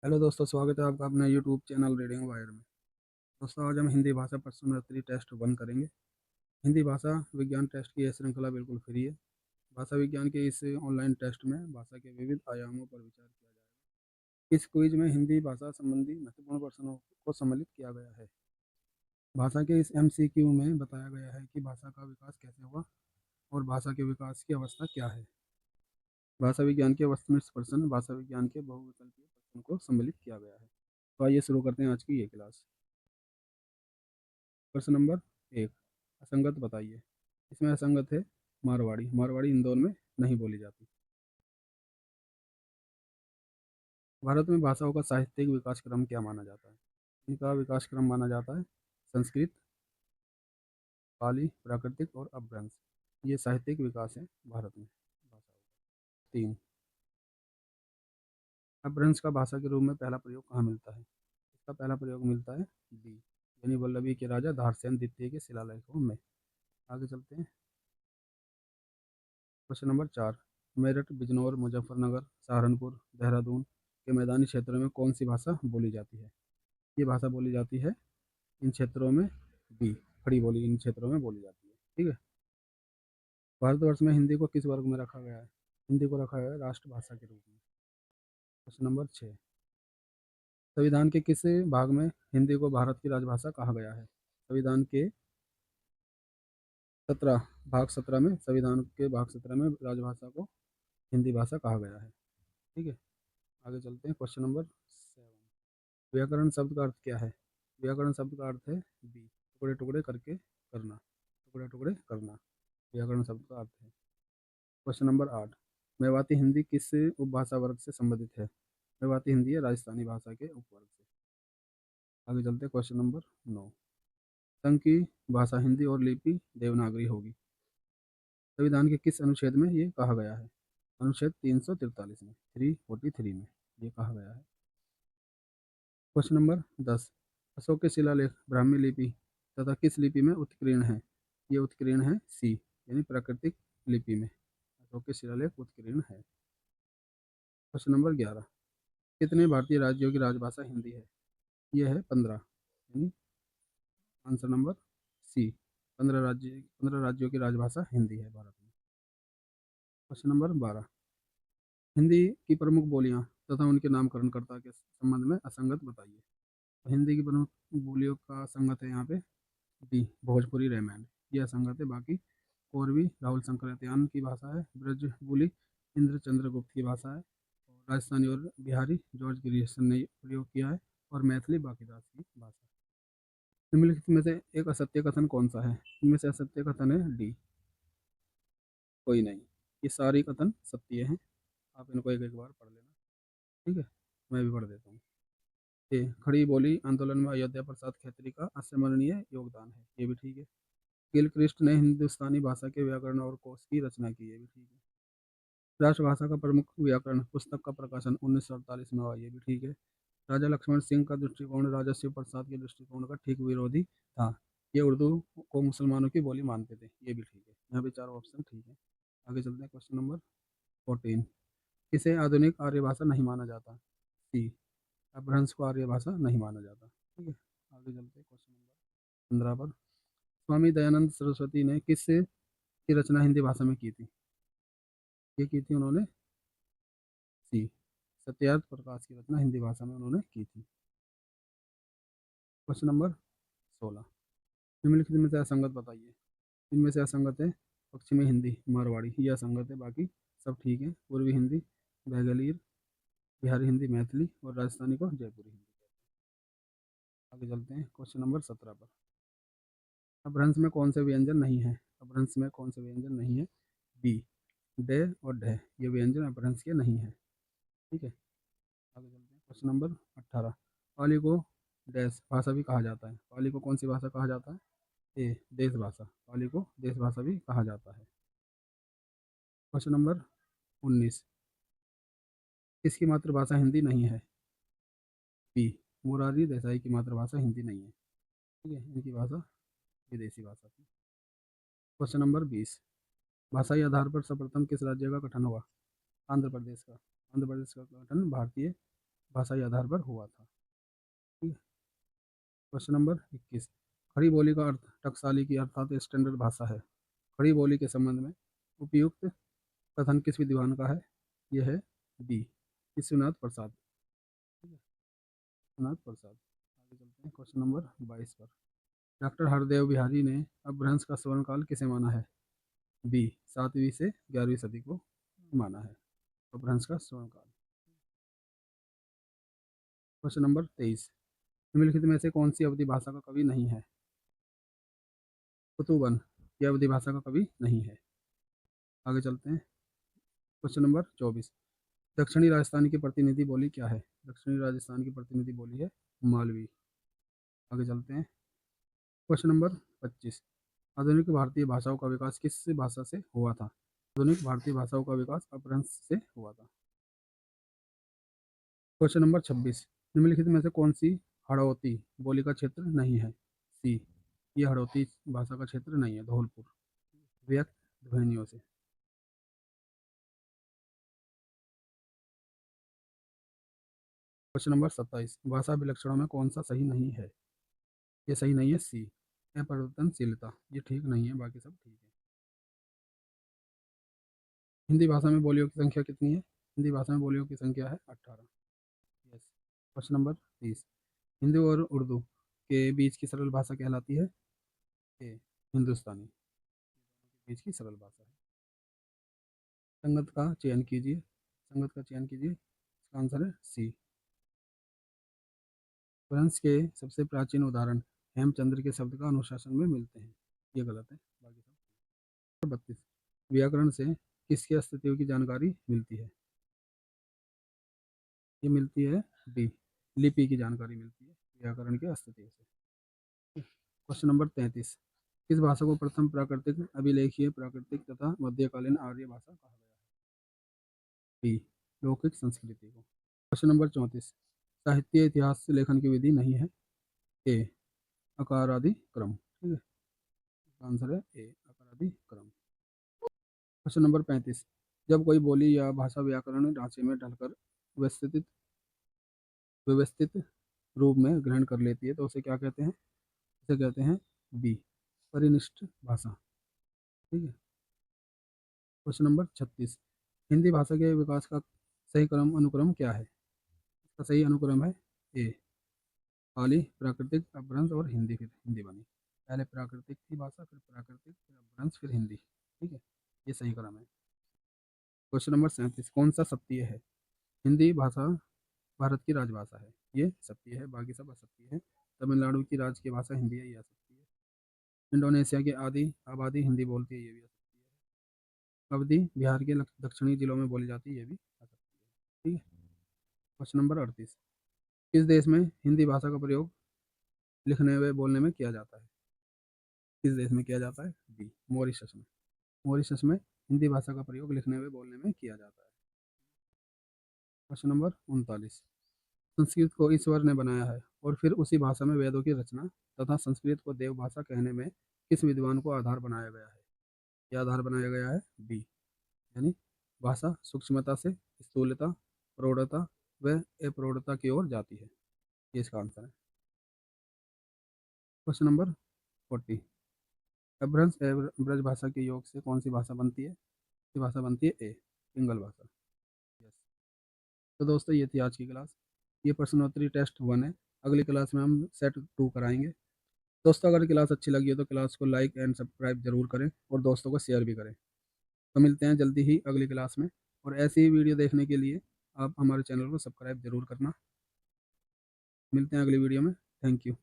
Hello दोस्तों, स्वागत है आपका अपने यूट्यूब चैनल रीडिंग वायर में। दोस्तों, आज हम हिंदी भाषा प्रश्नोत्तरी टेस्ट 1 करेंगे। हिंदी भाषा विज्ञान टेस्ट की यह श्रृंखला बिल्कुल फ्री है। भाषा विज्ञान के इस ऑनलाइन टेस्ट में भाषा के विविध आयामों पर विचार किया जाएगा। इस क्विज में हिंदी भाषा संबंधी महत्वपूर्ण प्रश्नों को सम्मिलित किया गया है। भाषा के इस एमसीक्यू में बताया गया है कि भाषा का विकास कैसे हुआ और भाषा के विकास की अवस्था क्या है। भाषा विज्ञान के वस्तुनिष्ठ प्रश्न भाषा विज्ञान के बहुविकल्पीय प्रश्न को सम्मिलित किया गया है। तो आइए शुरू करते हैं आज की ये क्लास। प्रश्न नंबर 1, असंगत बताइए। इसमें असंगत है मारवाड़ी। मारवाड़ी इंदौर में नहीं बोली जाती। भारत में भाषाओं का साहित्यिक विकास क्रम क्या माना जाता है? इनका विकास क्रम माना जाता है संस्कृत, पाली, प्राकृतिक और अपभ्रंश। ये साहित्यिक विकास है भारत में भाषाओं का। 3, अपभ्रंश का भाषा के रूप में पहला प्रयोग कहाँ मिलता है? इसका पहला प्रयोग मिलता है डी, यानी वल्लभी के राजा धारसेन द्वितीय के शिलालेखों में। आगे चलते हैं। क्वेश्चन नंबर 4, मेरठ, बिजनौर, मुजफ्फरनगर, सहारनपुर, देहरादून के मैदानी क्षेत्रों में कौन सी भाषा बोली जाती है? ये भाषा बोली जाती है इन क्षेत्रों में बी, खड़ी बोली इन क्षेत्रों में बोली जाती है। ठीक है। भारतवर्ष में हिंदी को किस वर्ग में रखा गया है? हिंदी को रखा गया है राष्ट्रभाषा के रूप में। क्वेश्चन नंबर 6, संविधान के किस भाग में हिंदी को भारत की राजभाषा कहा गया है? संविधान के 17 भाग 17 में, संविधान के भाग 17 में राजभाषा को हिंदी भाषा कहा गया है। ठीक है। आगे चलते हैं। क्वेश्चन नंबर 7, व्याकरण शब्द का अर्थ क्या है? व्याकरण शब्द का अर्थ है बी, टुकड़े टुकड़े करके करना। टुकड़े टुकड़े करना व्याकरण शब्द का अर्थ है। क्वेश्चन नंबर 8, मेवाती हिंदी किस उपभाषा वर्ग से संबंधित है? मेवाती हिंदी है राजस्थानी भाषा के उपवर्ग से। आगे चलते हैं। क्वेश्चन नंबर 9, संघ की भाषा हिंदी और लिपि देवनागरी होगी। संविधान के किस अनुच्छेद में ये कहा गया है? अनुच्छेद 343 में, 343 में ये कहा गया है। क्वेश्चन नंबर 10, अशोक के शिलालेख ब्राह्मी लिपि तथा किस लिपि में उत्कीर्ण है? ये उत्कीर्ण है सी, यानी प्राकृतिक लिपि में अशोक के शिलालेख उत्कीर्ण है। क्वेश्चन नंबर 11, कितने भारतीय राज्यों की राजभाषा हिंदी है? यह है 15, यानी आंसर नंबर सी, 15 राज्यों की राजभाषा हिंदी है भारत में। क्वेश्चन नंबर 12, हिंदी की प्रमुख बोलियां तथा उनके नामकरणकर्ता के संबंध में असंगत बताइए। तो हिंदी की प्रमुख बोलियों का संगत है यहाँ पे डी, भोजपुरी रामायण। यह असंगत है। बाकी कोरवी राहुल शंकरयान की भाषा है। ब्रज बोली इंद्र चंद्रगुप्त की भाषा है। और राजस्थानी और बिहारी जॉर्ज ग्रियर्सन ने प्रयोग किया है। और मैथिली बाकीदास की भाषा। निम्नलिखित में से एक असत्य कथन कौन सा है? इनमें से असत्य कथन है डी, कोई नहीं। ये सारे कथन सत्य हैं। आप इनको एक एक बार पढ़ लेना। ठीक है। मैं भी पढ़ देता हूँ। ये खड़ी बोली आंदोलन में अयोध्या प्रसाद खत्री का अस्मरणीय योगदान है। ये भी ठीक है। गिलक्रिस्ट ने हिंदुस्तानी भाषा के व्याकरण और कोश की रचना की। ये भी ठीक है। राष्ट्रभाषा का प्रमुख व्याकरण पुस्तक का प्रकाशन 1948 में हुआ। ये भी ठीक है। राजा लक्ष्मण सिंह का दृष्टिकोण राजा शिव प्रसाद के दृष्टिकोण का ठीक विरोधी था। ये उर्दू को मुसलमानों की बोली मानते थे। ये भी ठीक है। यहाँ पे चारों ऑप्शन ठीक है। आगे चलते हैं। क्वेश्चन नंबर 14, इसे आधुनिक आर्य भाषा नहीं माना जाता। सी, अपभ्रंश को आर्य भाषा नहीं माना जाता। ठीक है। आगे चलते हैं। क्वेश्चन नंबर 15 पर, स्वामी दयानंद सरस्वती ने किस की रचना हिंदी भाषा में की थी? ये की थी उन्होंने सी, सत्यार्थ प्रकाश की रचना हिंदी भाषा में उन्होंने की थी। क्वेश्चन नंबर 16, निम्नलिखित में से असंगत बताइए। इनमें से असंगत है पश्चिमी हिंदी मारवाड़ी, ये असंगत है। बाकी सब ठीक है। पूर्वी हिंदी बेगलीर, बिहारी हिंदी मैथिली और राजस्थानी को जयपुरी हिंदी कहते हैं। आगे चलते हैं। क्वेश्चन नंबर 17 पर, अपभ्रंश में कौन से व्यंजन नहीं है? अपभ्रंश में कौन से व्यंजन नहीं है? बी, डे और ढे, ये व्यंजन अपभ्रंश के नहीं है। ठीक है। आगे चलते हैं। क्वेश्चन नंबर 18, पाली को डैश भाषा भी कहा जाता है। पाली को कौन सी भाषा कहा जाता है? ए, देश भाषा। पाली को देश भाषा भी कहा जाता है। क्वेश्चन नंबर 19, किसकी मातृभाषा हिंदी नहीं है? बी, मुरारी देसाई की मातृभाषा हिंदी नहीं है। ठीक है। इनकी भाषा विदेशी भाषा थी। क्वेश्चन नंबर 20, भाषाई आधार पर सर्वप्रथम किस राज्य का गठन हुआ? आंध्र प्रदेश का। आंध्र प्रदेश का गठन भारतीय भाषाई आधार पर हुआ था। ठीक है। क्वेश्चन नंबर 21, खड़ी बोली का अर्थ टकसाली की अर्थात स्टैंडर्ड भाषा है। खड़ी बोली के संबंध में उपयुक्त कथन किस विद्वान का है? यह है बी, विश्वनाथ प्रसाद। ठीक है, विश्वनाथ प्रसाद। आगे चलते हैं क्वेश्चन नंबर 22 पर। डॉक्टर हरदेव बिहारी ने अपभ्रंश का स्वर्णकाल किसे माना है? बी, 7वीं से 11वीं सदी को माना है अपभ्रंश का स्वर्णकाल। क्वेश्चन नंबर 23, निम्नलिखित में से कौन सी अवधि भाषा का कवि नहीं है? कुतुबन यह अवधि भाषा का कवि नहीं है। आगे चलते हैं क्वेश्चन नंबर 24, दक्षिणी राजस्थान की प्रतिनिधि बोली क्या है? दक्षिणी राजस्थान की प्रतिनिधि बोली है मालवी। आगे चलते हैं क्वेश्चन नंबर 25, आधुनिक भारतीय भाषाओं का विकास किस भाषा से हुआ था? आधुनिक भारतीय भाषाओं का विकास अपभ्रंश से हुआ था। क्वेश्चन नंबर 26, निम्नलिखित में से कौन सी हड़ौती बोली का क्षेत्र नहीं है? सी, ये हड़ौती भाषा का क्षेत्र नहीं है, धौलपुर। व्यक्त ध्वनियों से। क्वेश्चन नंबर 27, भाषा विलक्षणों में कौन सा सही नहीं है? ये सही नहीं है सी, अपरिवर्तनशीलता। ये ठीक नहीं है, बाकी सब ठीक है। हिंदी भाषा में बोलियों की संख्या कितनी है? हिंदी भाषा में बोलियों की संख्या है 18। यस। क्वेश्चन नंबर 30, हिंदी और उर्दू के बीच की सरल भाषा कहलाती है? ए, हिंदुस्तानी। बीच की सरल भाषा है। संगत का चयन कीजिए, संगत का चयन कीजिए। इसका आंसर है सी। फ्रांस के सबसे प्राचीन उदाहरण हेमचंद्र के शब्द का अनुशासन में मिलते हैं। ये गलत है, बाकी सब। 32, व्याकरण से किसकी अस्तित्व की जानकारी मिलती है? ये मिलती है डी, लिपि की जानकारी मिलती है व्याकरण के अस्तित्व से। क्वेश्चन नंबर 33, किस भाषा को प्रथम प्राकृतिक अभिलेखीय प्राकृतिक तथा मध्यकालीन आर्य भाषा कहा गया है? बी, लौकिक संस्कृति को। क्वेश्चन नंबर 34, साहित्य इतिहास लेखन की विधि नहीं है? ए, अकारादि क्रम। ठीक है, आंसर है ए, अकारादि क्रम। क्वेश्चन नंबर 35, जब कोई बोली या भाषा व्याकरण ढांचे में ढलकर व्यवस्थित व्यवस्थित रूप में ग्रहण कर लेती है तो उसे क्या कहते हैं? इसे कहते हैं बी, परिनिष्ठ भाषा। ठीक है। क्वेश्चन नंबर 36, हिंदी भाषा के विकास का सही क्रम अनुक्रम क्या है? इसका सही अनुक्रम है ए, पाली, प्राकृतिक, अपभ्रंश और हिंदी, फिर हिंदी बनी। पहले प्राकृतिक थी भाषा, फिर प्राकृतिक, फिर अपभ्रंश, फिर हिंदी। ठीक है, ये सही क्रम है। क्वेश्चन नंबर 37, कौन सा सत्य है? हिंदी भाषा भारत की राजभाषा है, ये सत्य है, बाकी सब असत्य है। तमिलनाडु की राज्य की भाषा हिंदी है, ये असत्य है। इंडोनेशिया की आधी आबादी हिंदी बोलती है, ये भी असत्य है। अवधि बिहार के दक्षिणी जिलों में बोली जाती है, ये भी असत्य है। ठीक है। क्वेश्चन नंबर 38, किस देश में हिंदी भाषा का प्रयोग लिखने व बोलने में किया जाता है? किस देश में किया जाता है? बी, मॉरिशस में। मॉरिशस में हिंदी भाषा का प्रयोग लिखने व बोलने में किया जाता है। क्वेश्चन नंबर 39, संस्कृत को ईश्वर ने बनाया है और फिर उसी भाषा में वेदों की रचना तथा संस्कृत को देव भाषा कहने में किस विद्वान को आधार बनाया गया है? यह आधार बनाया गया है बी, यानी भाषा सूक्ष्मता से स्थूलता, प्रौढ़ता व अप्रौढ़ता की ओर जाती है। ये इसका आंसर है। क्वेश्चन नंबर 40, अपभ्रंश एवं ब्रज भाषा के योग से कौन सी भाषा बनती है? ये भाषा बनती है ए, पिंगल भाषा। यस। तो दोस्तों ये थी आज की क्लास। ये प्रश्नोत्तरी टेस्ट 1 है। अगली क्लास में हम सेट 2 कराएंगे। दोस्तों अगर क्लास अच्छी लगी हो तो क्लास को लाइक एंड सब्सक्राइब जरूर करें और दोस्तों को शेयर भी करें। तो मिलते हैं जल्दी ही अगली क्लास में, और ऐसी ही वीडियो देखने के लिए आप हमारे चैनल को सब्सक्राइब जरूर करना। मिलते हैं अगली वीडियो में। Thank you.